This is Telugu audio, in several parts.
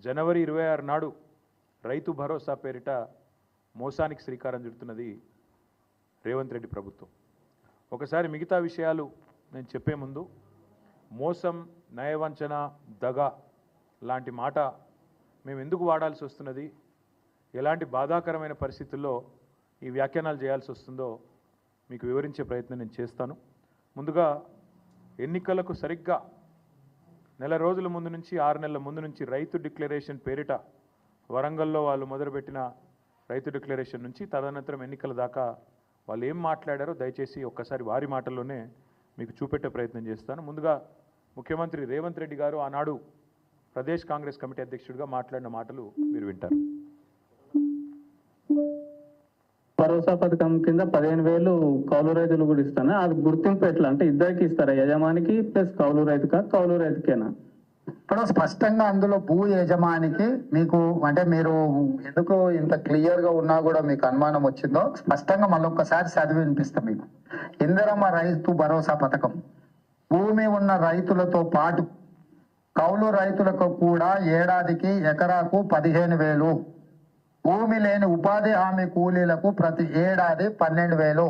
జనవరి 26 నాడు రైతు భరోసా పేరిట మోసానికి శ్రీకారం చుడుతున్నది రేవంత్ రెడ్డి ప్రభుత్వం. ఒకసారి మిగతా విషయాలు నేను చెప్పే ముందు మోసం, నయవంచన, దగ లాంటి మాట మేము ఎందుకు వాడాల్సి వస్తున్నది, ఎలాంటి బాధాకరమైన పరిస్థితుల్లో ఈ వ్యాఖ్యానాలు చేయాల్సి వస్తుందో మీకు వివరించే ప్రయత్నం నేను చేస్తాను. ముందుగా ఎన్నికలకు సరిగ్గా నెల రోజుల ముందు నుంచి 6 నెలల ముందు నుంచి రైతు డిక్లరేషన్ పేరిట వరంగల్లో వాళ్ళు మొదలుపెట్టిన రైతు డిక్లరేషన్ నుంచి తదనంతరం ఎన్నికల దాకా వాళ్ళు ఏం మాట్లాడారో దయచేసి ఒక్కసారి వారి మాటల్లోనే మీకు చూపెట్టే ప్రయత్నం చేస్తాను. ముందుగా ముఖ్యమంత్రి రేవంత్ రెడ్డి గారు ఆనాడు ప్రదేశ్ కాంగ్రెస్ కమిటీ అధ్యక్షుడిగా మాట్లాడిన మాటలు మీరు వింటారు. భరోసా పథకం కింద 15,000 కౌలు రైతులు కూడా ఇస్తాను. అది గుర్తింపు ఎట్లా అంటే ఇద్దరికి ఇస్తారా, యజమానికి ప్లస్ కౌలు రైతుకా, కౌలు రైతుకేనా? ఇప్పుడు స్పష్టంగా అందులో భూ యజమానికి మీకు అంటే మీరు ఎందుకు ఇంత క్లియర్ గా ఉన్నా కూడా మీకు అనుమానం వచ్చిందో స్పష్టంగా మళ్ళొక్కసారి చదివి వినిపిస్తాం మీకు. ఇందిరమ్మ రైతు భరోసా పథకం భూమి ఉన్న రైతులతో పాటు కౌలు రైతులకు కూడా ఏడాదికి ఎకరాకు 15,000, భూమి లేని ఉపాధి హామీ కూలీలకు ప్రతి ఏడాది 12,000.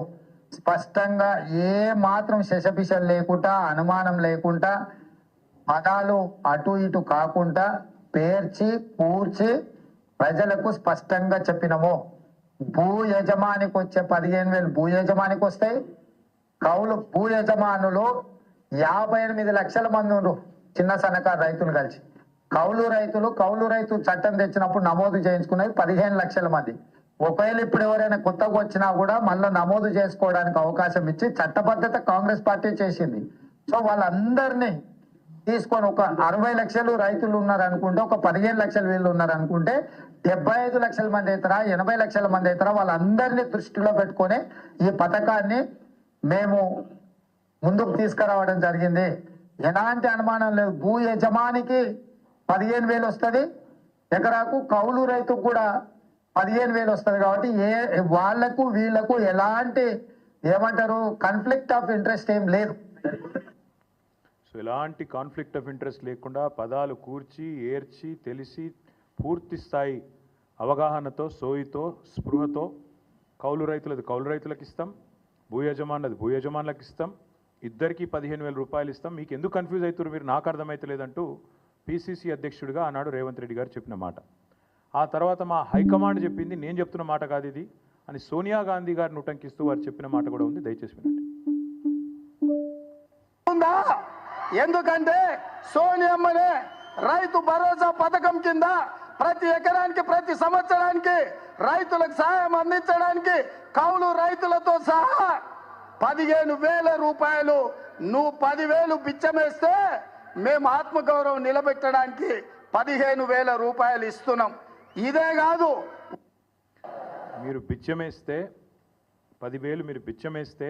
స్పష్టంగా ఏ మాత్రం శశపిశలు లేకుండా, అనుమానం లేకుండా, పదాలు అటు ఇటు కాకుండా పేర్చి పూర్చి ప్రజలకు స్పష్టంగా చెప్పినము. భూ యజమానికి వచ్చే 15,000 భూ యజమానికి వస్తాయి. భూ యజమానులు 58 లక్షల మంది ఉన్నారు, చిన్న సన్నకారు రైతులు కలిసి. కౌలు రైతు చట్టం తెచ్చినప్పుడు నమోదు చేయించుకునేది 15 లక్షల మంది. ఒకవేళ ఇప్పుడు ఎవరైనా కొత్తగా వచ్చినా కూడా మళ్ళీ నమోదు చేసుకోవడానికి అవకాశం ఇచ్చి చట్టబద్ధత కాంగ్రెస్ పార్టీ చేసింది. సో వాళ్ళందరినీ తీసుకొని ఒక 60 లక్షలు రైతులు ఉన్నారు అనుకుంటే, ఒక 15 లక్షల వీళ్ళు ఉన్నారు అనుకుంటే 75 లక్షల మంది అవుతారా, 80 లక్షల మంది అవుతారా, వాళ్ళందరినీ దృష్టిలో పెట్టుకొని ఈ పథకాన్ని మేము ముందుకు తీసుకురావడం జరిగింది. ఎలాంటి అనుమానం లేదు. భూ యజమానికి 15,000 వస్తుంది ఎకరాకు, కౌలు రైతుకు కూడా 15,000 వస్తుంది. కాబట్టి వాళ్లకు వీళ్లకు ఎలాంటి ఏమంటారు కాన్ఫ్లిక్ట్ ఆఫ్ ఇంట్రెస్ట్ ఏం లేదు. సో ఎలాంటి కాన్ఫ్లిక్ట్ ఆఫ్ ఇంట్రెస్ట్ లేకుండా పదాలు కూర్చి ఏర్చి తెలిసి పూర్తి స్థాయి అవగాహనతో, సోయితో, స్పృహతో కౌలు రైతులది కౌలు రైతులకు ఇస్తాం, భూ యజమానులది భూ యజమానులకు ఇస్తాం, ఇద్దరికి 15,000 రూపాయలు ఇస్తాం. మీకు ఎందుకు కన్ఫ్యూజ్ అవుతారు మీరు, నాకు అర్థమైతలేదంటూ పిసిసి అధ్యక్షుడిగా ఆనాడు రేవంత్ రెడ్డి గారు చెప్పిన మాట. ఆ తర్వాత మా హైకమాండ్ చెప్పింది, నేను చెప్తున్న మాట కాదు ఇది అని సోనియా గాంధీ గారిని ఉటంకిస్తూ వారు చెప్పిన మాట కూడా ఉంది. దయచేసి వినండి. ఎందుకంటే సోనియమ్మనే రైతు భరోసా పథకం కింద ప్రతి ఎకరానికి ప్రతి సంవత్సరానికి రైతులకు సహాయం అందించడానికి కౌలు రైతులతో సహా 15,000 రూపాయలు, నువ్వు 10,000 బిచ్చమేస్తే మేము ఆత్మగౌరవం నిలబెట్టడానికి 15,000 రూపాయలు ఇస్తున్నాం. ఇదే కాదు, మీరు బిచ్చమేస్తే 10,000 మీరు బిచ్చమేస్తే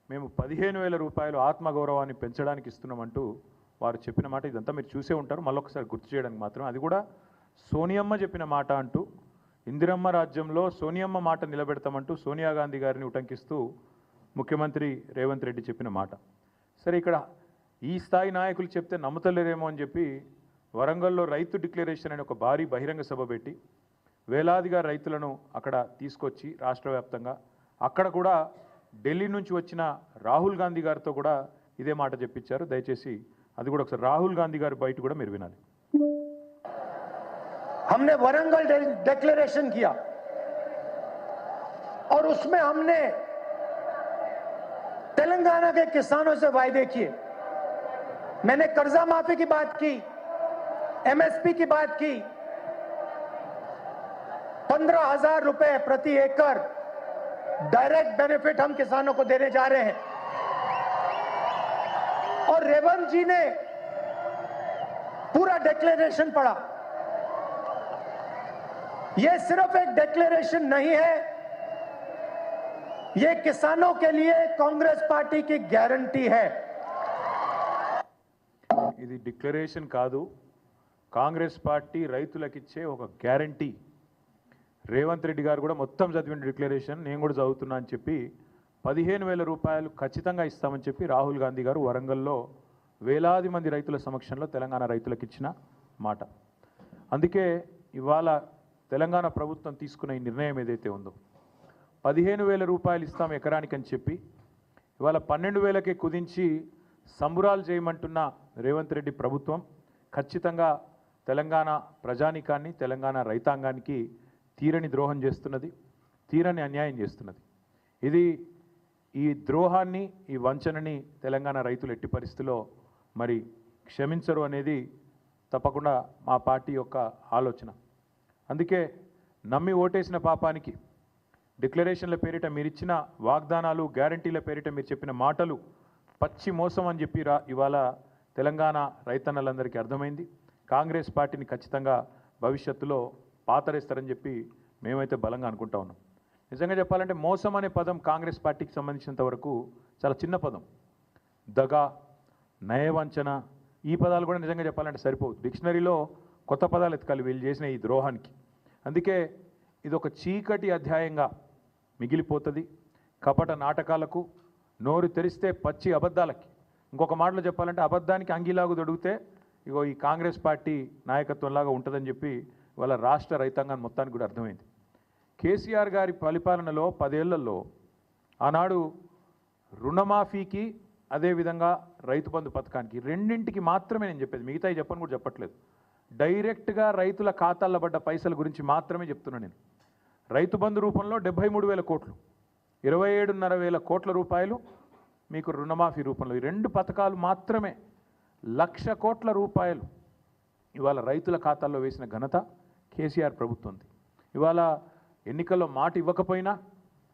మేము 15,000 రూపాయలు ఆత్మగౌరవాన్ని పెంచడానికి ఇస్తున్నామంటూ వారు చెప్పిన మాట. ఇదంతా మీరు చూసే ఉంటారు, మళ్ళొకసారి గుర్తు చేయడానికి మాత్రం. అది కూడా సోనియమ్మ చెప్పిన మాట అంటూ, ఇందిరమ్మ రాజ్యంలో సోనియమ్మ మాట నిలబెడతామంటూ సోనియా గాంధీ గారిని ఉటంకిస్తూ ముఖ్యమంత్రి రేవంత్ రెడ్డి చెప్పిన మాట. సరే, ఇక్కడ ఈ స్థాయి నాయకులు చెప్తే నమ్మతలేరేమో అని చెప్పి వరంగల్లో రైతు డిక్లరేషన్ అనే ఒక భారీ బహిరంగ సభ పెట్టి వేలాదిగా రైతులను అక్కడ తీసుకొచ్చి రాష్ట్ర వ్యాప్తంగా అక్కడ కూడా ఢిల్లీ నుంచి వచ్చిన రాహుల్ గాంధీ గారితో కూడా ఇదే మాట చెప్పించారు. దయచేసి అది కూడా ఒకసారి రాహుల్ గాంధీ గారి బయట కూడా మీరు వినాలి. हमने वरंगल डिक्लेरेशन किया और उसमें हमने तेलंगाना के किसानों से वायदे किए. मैंने कर्जा माफी की बात की, एमएसपी की बात की, 15,000 रुपए प्रति एकड़ डायरेक्ट बेनिफिट हम किसानों को देने जा रहे हैं. और रेवंत जी ने पूरा डिक्लेरेशन पढ़ा. यह सिर्फ एक डिक्लेरेशन नहीं है, यह किसानों के लिए कांग्रेस पार्टी की गारंटी है. ఇది డిక్లరేషన్ కాదు, కాంగ్రెస్ పార్టీ రైతులకిచ్చే ఒక గ్యారంటీ. రేవంత్ రెడ్డి గారు కూడా మొత్తం చదివిన డిక్లరేషన్ నేను కూడా చదువుతున్నా అని చెప్పి 15,000 రూపాయలు ఖచ్చితంగా ఇస్తామని చెప్పి రాహుల్ గాంధీ గారు వరంగల్లో వేలాది మంది రైతుల సమక్షంలో తెలంగాణ రైతులకు ఇచ్చిన మాట. అందుకే ఇవాళ తెలంగాణ ప్రభుత్వం తీసుకున్న ఈ నిర్ణయం ఏదైతే ఉందో 15,000 రూపాయలు ఇస్తాం ఎకరానికి అని చెప్పి ఇవాళ 12,000కే కుదించి సంబురాలు చేయమంటున్న రేవంత్ రెడ్డి ప్రభుత్వం ఖచ్చితంగా తెలంగాణ ప్రజానీకాన్ని తెలంగాణ రైతాంగానికి తీరని ద్రోహం చేస్తున్నది, తీరని అన్యాయం చేస్తున్నది. ఇది ఈ ద్రోహాన్ని ఈ వంచనని తెలంగాణ రైతులు ఎట్టి పరిస్థితిలో మరి క్షమించరు అనేది తప్పకుండా మా పార్టీ యొక్క ఆలోచన. అందుకే నమ్మి ఓటేసిన పాపానికి డిక్లరేషన్ల పేరిట మీరిచ్చిన వాగ్దానాలు గ్యారంటీల పేరిట మీరు చెప్పిన మాటలు పచ్చి మోసం అని చెప్పి ఇవాళ తెలంగాణ రైతన్నలందరికీ అర్థమైంది. కాంగ్రెస్ పార్టీని ఖచ్చితంగా భవిష్యత్తులో పాతరేస్తారని చెప్పి మేమైతే బలంగా అనుకుంటా ఉన్నాం. నిజంగా చెప్పాలంటే మోసం అనే పదం కాంగ్రెస్ పార్టీకి సంబంధించినంత వరకు చాలా చిన్న పదం. దగా, నయవంచన ఈ పదాలు కూడా నిజంగా చెప్పాలంటే సరిపోవు. డిక్షనరీలో కొత్త పదాలు ఎతకాలి వీళ్ళు చేసిన ఈ ద్రోహానికి. అందుకే ఇది ఒక చీకటి అధ్యాయంగా మిగిలిపోతుంది. కపట నాటకాలకు, నోరు తెరిస్తే పచ్చి అబద్ధాలకి. ఇంకొక మాటలో చెప్పాలంటే అబద్ధానికి అంగీలాగు దొడిగితే ఇగో ఈ కాంగ్రెస్ పార్టీ నాయకత్వంలాగా ఉంటుందని చెప్పి వాళ్ళ రాష్ట్ర రైతాంగాన్ని మొత్తానికి కూడా అర్థమైంది. కేసీఆర్ గారి పరిపాలనలో 10 ఏళ్లలో ఆనాడు రుణమాఫీకి అదేవిధంగా రైతు బంధు పథకానికి రెండింటికి మాత్రమే నేను చెప్పేది, మిగతాయి చెప్పని కూడా చెప్పట్లేదు. డైరెక్ట్గా రైతుల ఖాతాల్లో పడ్డ పైసల గురించి మాత్రమే చెప్తున్నాను నేను. రైతు బంధు రూపంలో 73,000 కోట్లు, 27,500 కోట్ల రూపాయలు మీకు రుణమాఫీ రూపంలో. ఈ 2 పథకాలు మాత్రమే 1,00,000 కోట్ల రూపాయలు ఇవాళ రైతుల ఖాతాల్లో వేసిన ఘనత కేసీఆర్ ప్రభుత్వంది. ఇవాళ ఎన్నికల్లో మాట ఇవ్వకపోయినా,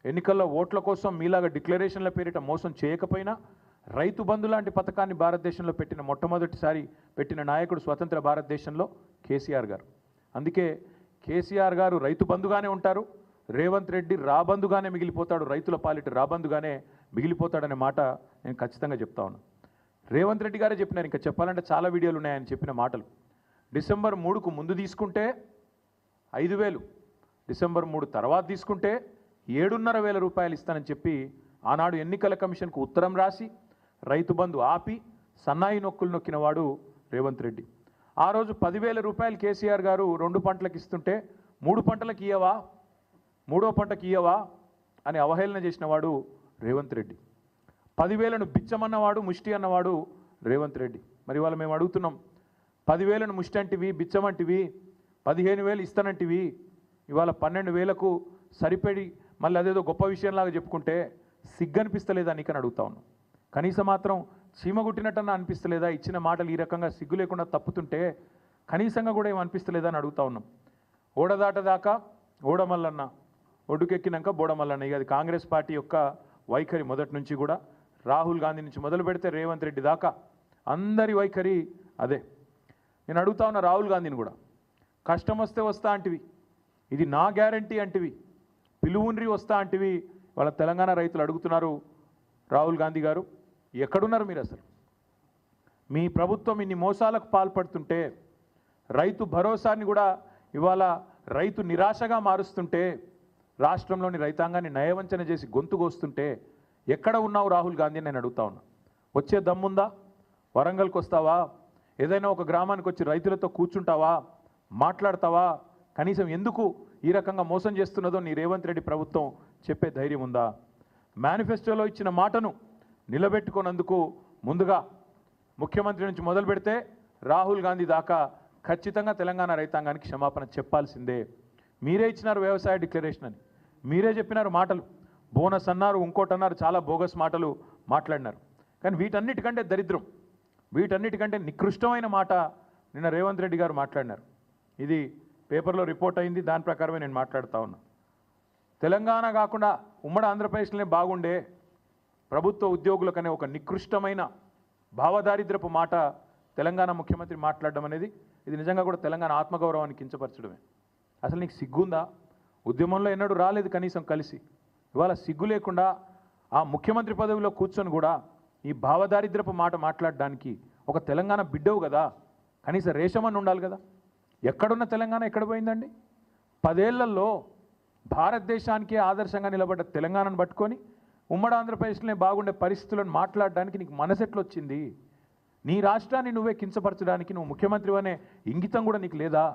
ఎన్నికల్లో ఓట్ల కోసం మీలాగా డిక్లరేషన్ల పేరిట మోసం చేయకపోయినా రైతు బంధు లాంటి పథకాన్ని భారతదేశంలో పెట్టిన మొట్టమొదటిసారి పెట్టిన నాయకుడు స్వతంత్ర భారతదేశంలో కేసీఆర్ గారు. అందుకే కేసీఆర్ గారు రైతు బంధుగానే ఉంటారు, రేవంత్ రెడ్డి రాబందుగానే మిగిలిపోతాడు, రైతుల పాలిట రాబందుగానే మిగిలిపోతాడనే మాట నేను ఖచ్చితంగా చెప్తా ఉన్నాను. రేవంత్ రెడ్డి గారే చెప్పినారు, ఇంకా చెప్పాలంటే చాలా వీడియోలు ఉన్నాయని చెప్పిన మాటలు. డిసెంబర్ 3కు ముందు తీసుకుంటే 5,000, డిసెంబర్ 3 తర్వాత తీసుకుంటే 7,500 రూపాయలు ఇస్తానని చెప్పి ఆనాడు ఎన్నికల కమిషన్కు ఉత్తరం రాసి రైతు బంధు ఆపి సన్నాయి నొక్కులు నొక్కిన వాడు రేవంత్ రెడ్డి. ఆ రోజు 10,000 రూపాయలు కేసీఆర్ గారు 2 పంటలకు ఇస్తుంటే 3 పంటలకు ఇయ్యవా, 3వ పంటకి ఇయ్యవా అని అవహేళన చేసిన వాడు రేవంత్ రెడ్డి. 10,000ను బిచ్చమన్నవాడు, ముష్టి అన్నవాడు రేవంత్ రెడ్డి. మరి ఇవాళ మేము అడుగుతున్నాం, 10,000ను ముష్టి అంటివి, బిచ్చమంటివి, 15,000 ఇస్తానంటివి, ఇవాళ 12,000కు సరిపడి మళ్ళీ అదేదో గొప్ప విషయంలాగా చెప్పుకుంటే సిగ్గనిపిస్తలేదా నీకని అడుగుతా ఉన్నాం. కనీసం మాత్రం చీమగుట్టినట్టన్నా అనిపిస్తలేదా? ఇచ్చిన మాటలు ఈ రకంగా సిగ్గు లేకుండా తప్పుతుంటే కనీసంగా కూడా ఏం అనిపిస్తలేదా అని అడుగుతా ఉన్నాం. ఓడదాటదాకా ఓడమల్లన్న, ఒడ్డుకెక్కినాక బోడమల్లన్న. ఇక అది కాంగ్రెస్ పార్టీ యొక్క వైఖరి మొదటి నుంచి కూడా. రాహుల్ గాంధీ నుంచి మొదలు పెడితే రేవంత్ రెడ్డి దాకా అందరి వైఖరి అదే. నేను అడుగుతా ఉన్నా రాహుల్ గాంధీని కూడా, కష్టం వస్తే వస్తా అంటివి, ఇది నా గ్యారంటీ అంటివి, పిలువుండ్రి వస్తా అంటివి. వాళ్ళ తెలంగాణ రైతులు అడుగుతున్నారు, రాహుల్ గాంధీ గారు ఎక్కడున్నారు మీరు? అసలు మీ ప్రభుత్వం ఇన్ని మోసాలకు పాల్పడుతుంటే, రైతు భరోసాని కూడా ఇవాళ రైతు నిరాశగా మారుస్తుంటే, రాష్ట్రంలోని రైతాంగాన్ని నయవంచన చేసి గొంతుకొస్తుంటే ఎక్కడ ఉన్నావు రాహుల్ గాంధీ అని నేను అడుగుతా ఉన్నా. వచ్చే దమ్ముందా? వరంగల్కి వస్తావా? ఏదైనా ఒక గ్రామానికి వచ్చి రైతులతో కూర్చుంటావా? మాట్లాడతావా? కనీసం ఎందుకు ఈ రకంగా మోసం చేస్తున్నదో నీ రేవంత్ రెడ్డి ప్రభుత్వం చెప్పే ధైర్యం ఉందా? మేనిఫెస్టోలో ఇచ్చిన మాటను నిలబెట్టుకున్నందుకు ముందుగా ముఖ్యమంత్రి నుంచి మొదలు పెడితే రాహుల్ గాంధీ దాకా ఖచ్చితంగా తెలంగాణ రైతాంగానికి క్షమాపణ చెప్పాల్సిందే. మీరే ఇచ్చినారు వ్యవసాయ డిక్లరేషన్ అని, మీరే చెప్పినారు మాటలు, బోనస్ అన్నారు, ఇంకోటి అన్నారు, చాలా బోగస్ మాటలు మాట్లాడినారు. కానీ వీటన్నిటికంటే దరిద్రం, వీటన్నిటికంటే నికృష్టమైన మాట నిన్న రేవంత్ రెడ్డి గారు మాట్లాడినారు. ఇది పేపర్లో రిపోర్ట్ అయింది, దాని ప్రకారమే నేను మాట్లాడుతూ ఉన్నా. తెలంగాణ కాకుండా ఉమ్మడి ఆంధ్రప్రదేశ్లోనే బాగుండే ప్రభుత్వ ఉద్యోగులకనే ఒక నికృష్టమైన భావదారిద్రపు మాట తెలంగాణ ముఖ్యమంత్రి మాట్లాడడం అనేది ఇది నిజంగా కూడా తెలంగాణ ఆత్మగౌరవాన్ని కించపరచడమే. అసలు నీకు సిగ్గుందా? ఉద్యమంలో ఎన్నడూ రాలేదు కనీసం కలిసి, ఇవాళ సిగ్గు లేకుండా ఆ ముఖ్యమంత్రి పదవిలో కూర్చొని కూడా ఈ భావదారిద్రపు మాట మాట్లాడడానికి ఒక తెలంగాణ బిడ్డవు కదా, కనీసం రేషమని ఉండాలి కదా. ఎక్కడున్న తెలంగాణ ఎక్కడ పోయిందండి? 10 ఏళ్లలో భారతదేశానికే ఆదర్శంగా నిలబడ్డ తెలంగాణను పట్టుకొని ఉమ్మడి ఆంధ్రప్రదేశ్లోనే బాగుండే పరిస్థితులను మాట్లాడడానికి నీకు మనసెట్లు వచ్చింది? నీ రాష్ట్రాన్ని నువ్వే కించపరచడానికి నువ్వు ముఖ్యమంత్రి అనే ఇంగితం కూడా నీకు లేదా?